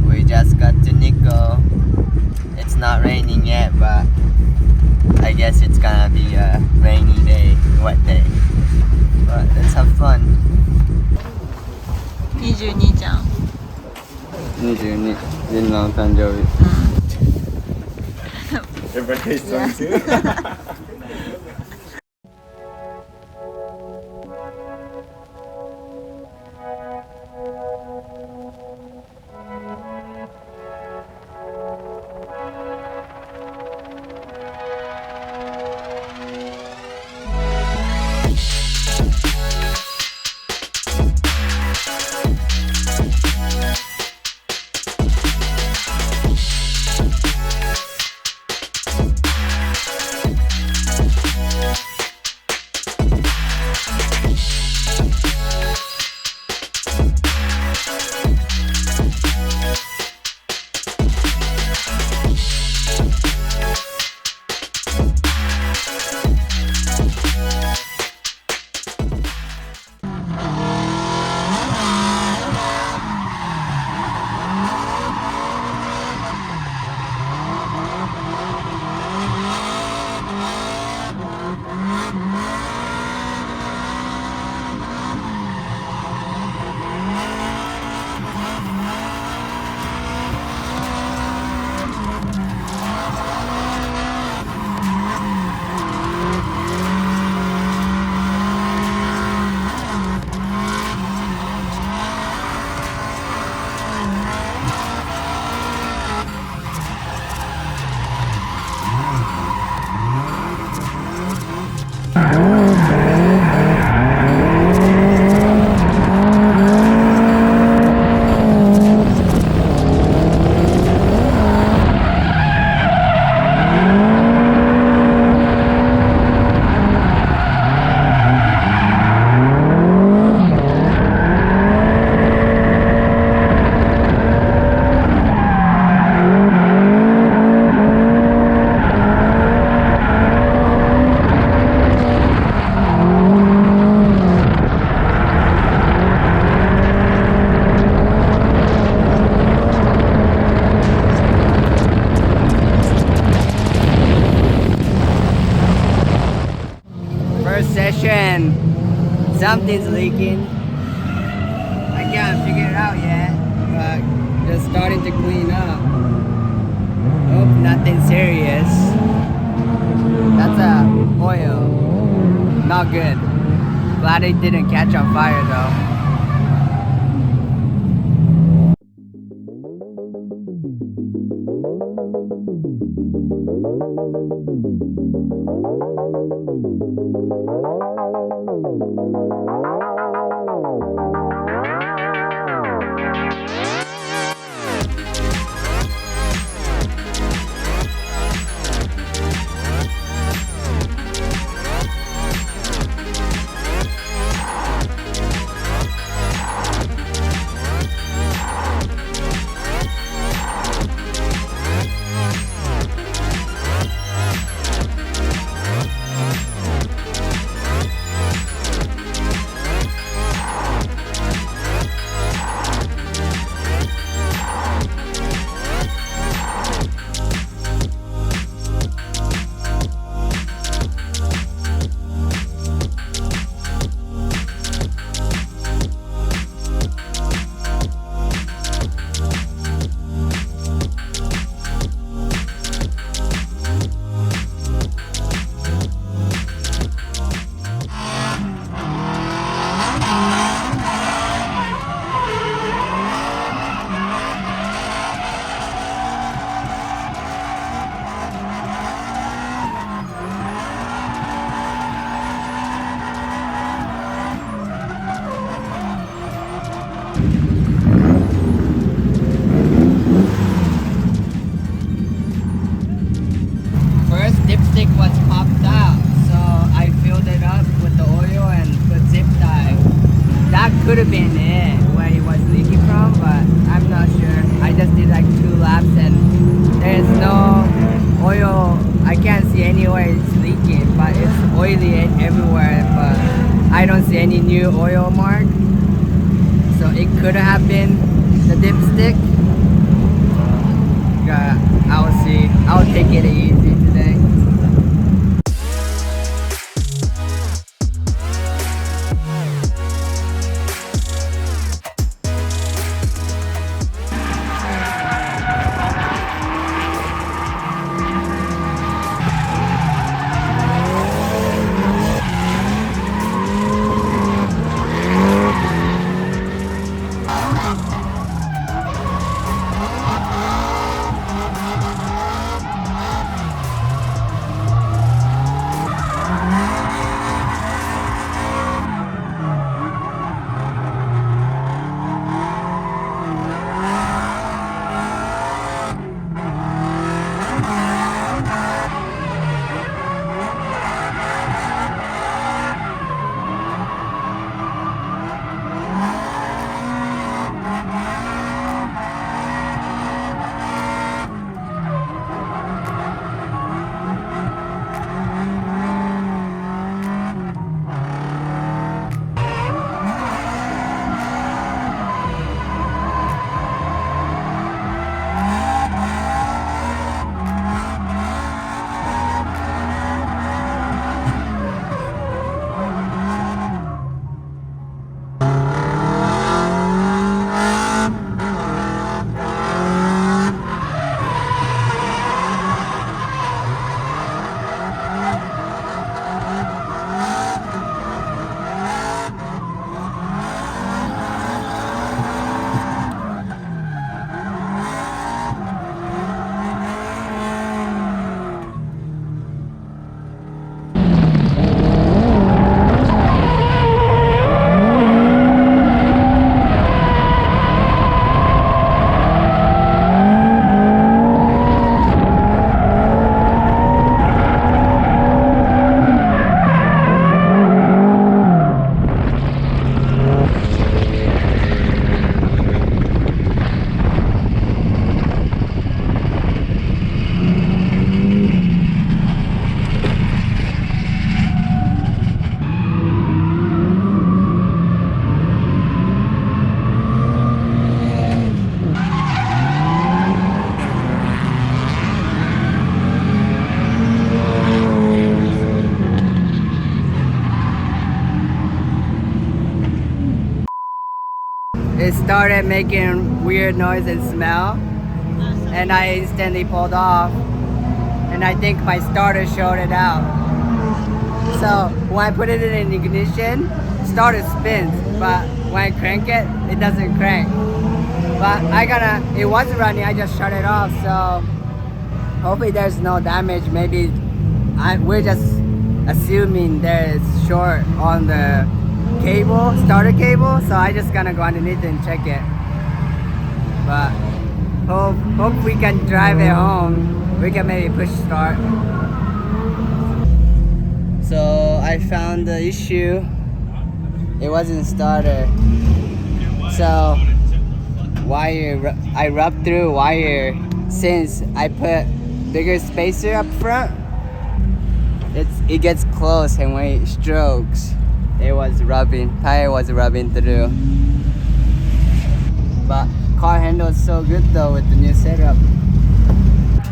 We just got to Nico. It's not raining yet, but I guess it's gonna be a rainy day, wet day. But let's have fun. 22じゃん。22、ジンの誕生日。Everybody's song too. First session. Something's leaking. I can't figure it out yet, but just starting to clean up. Hope nothing serious. That's oil. Not good. Glad it didn't catch on fire though. could have been it where it was leaking from, but I'm not sure. I just did like 2 laps and there's no oil. I can't see anywhere it's leaking, but it's oily everywhere. But I don't see any new oil mark, so it could have been the dipstick. I'll see. I'll take it easy today. It started making weird noise and smell, and I instantly pulled off, and I think my starter showed it out. So when I put it in ignition, starter spins, but when I crank it, it doesn't crank. But it was running, I just shut it off, so hopefully there's no damage. Maybe we're just assuming there's short on the starter cable, so I just gonna go underneath and check it. But hope we can drive it home. We can maybe push start. So I found the issue. It wasn't starter. So I rubbed through wire. Since I put bigger spacer up front, it gets close, and when it strokes, tire was rubbing through. But car handles so good though with the new setup.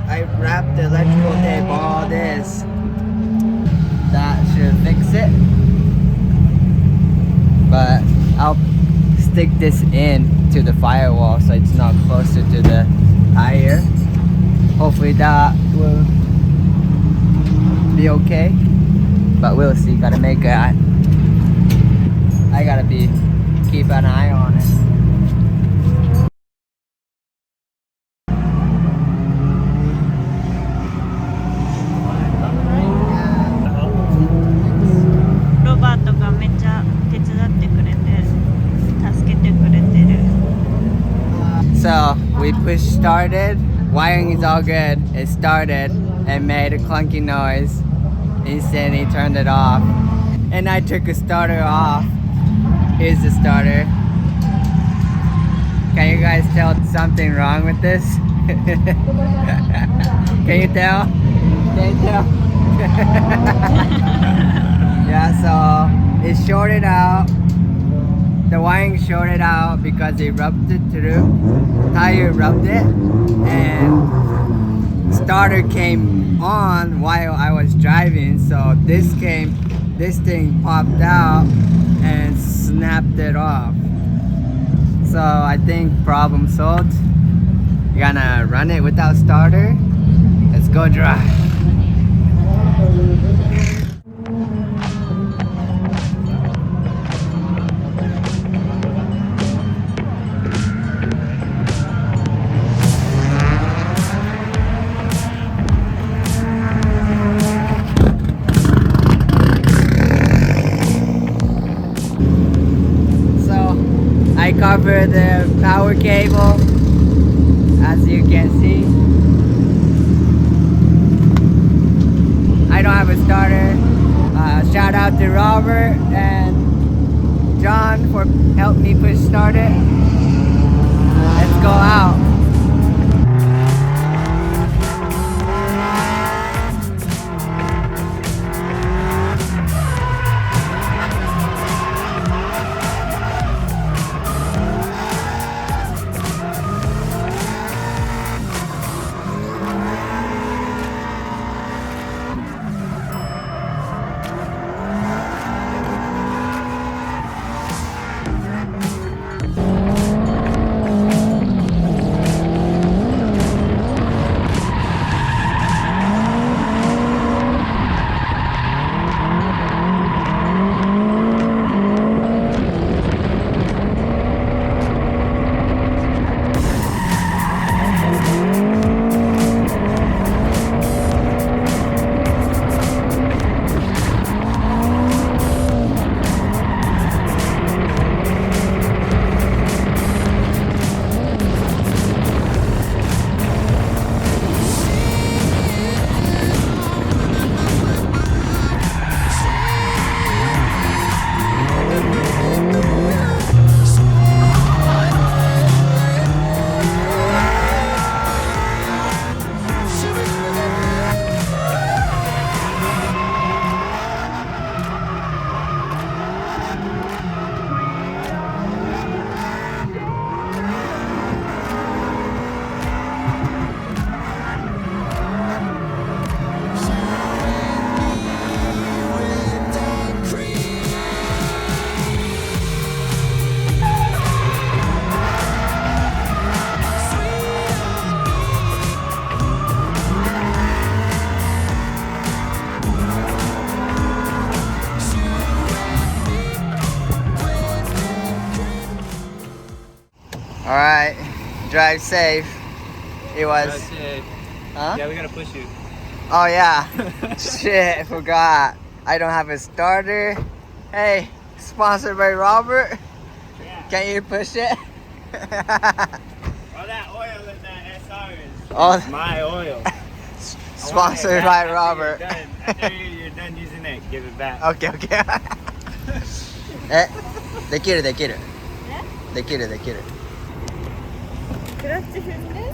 I wrapped the electrical tape on all this. That should fix it. But I'll stick this in to the firewall so it's not closer to the tire. Hopefully that will be okay. But we'll see. Gotta make it. I gotta keep an eye on it. So we push started, wiring is all good. It started and made a clunky noise. Instantly turned it off. And I took a starter off. Here's the starter. Can you guys tell something wrong with this? Can you tell? Can you tell? Yeah, so it shorted out. The wiring shorted out because it rubbed it through. Tire rubbed it, and starter came on while I was driving. So this thing popped out and snapped it off. So I think problem solved. You're gonna run it without starter. Let's go drive. I cover the power cable, as you can see. I don't have a starter. Shout out to Robert and John for helping me push start it. Let's go out. Alright, drive safe. It was. Drive safe. Huh? Yeah, we gotta push you. Oh, yeah. Shit, I forgot. I don't have a starter. Hey, sponsored by Robert. Yeah. Can you push it? All that oil in that SR is Oh. my oil. Sponsored by Robert. After you're done using it, give it back. Okay, okay. できるできる。できるできる。クラッチ踏んで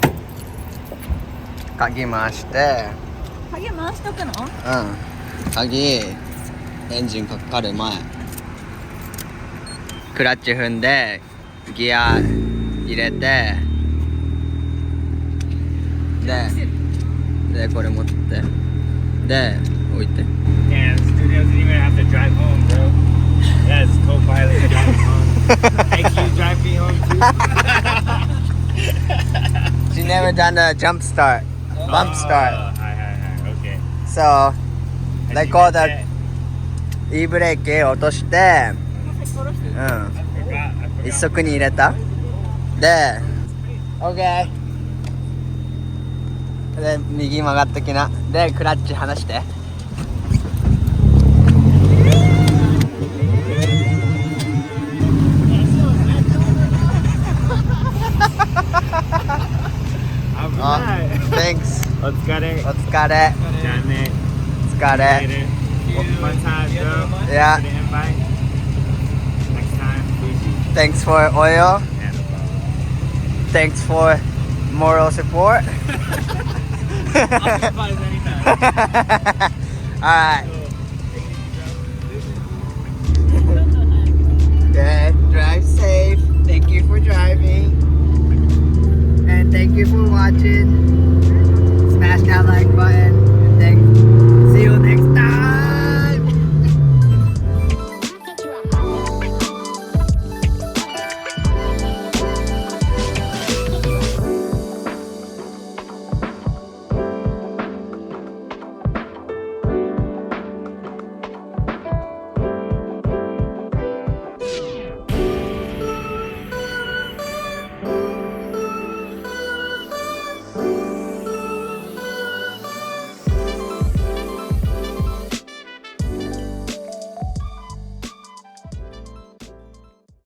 鍵回して。鍵回しとくの？うん。鍵、エンジンかかる前。クラッチ踏んで、ギア入れて。で、これ持って。で、置いて。Damn, Studio doesn't even have to drive home, bro. Yes, co-pilot driving home. Thank you, drive me home too. She never done a jump start, bump start. Okay. So, like all the E ブレーキ落として、一足に入れた。で、OK。で、右曲がってきな。で、クラッチ離して。Thanks. お疲れ。お疲れ。じゃあね。お疲れ。One time, bro. Yeah. For the invite. Next time, Fuji. Thanks for oil. Yeah, no problem. Thanks for moral support. Alright. Okay, drive safe. Thank you for driving. And thank you for watching. Smash that like button.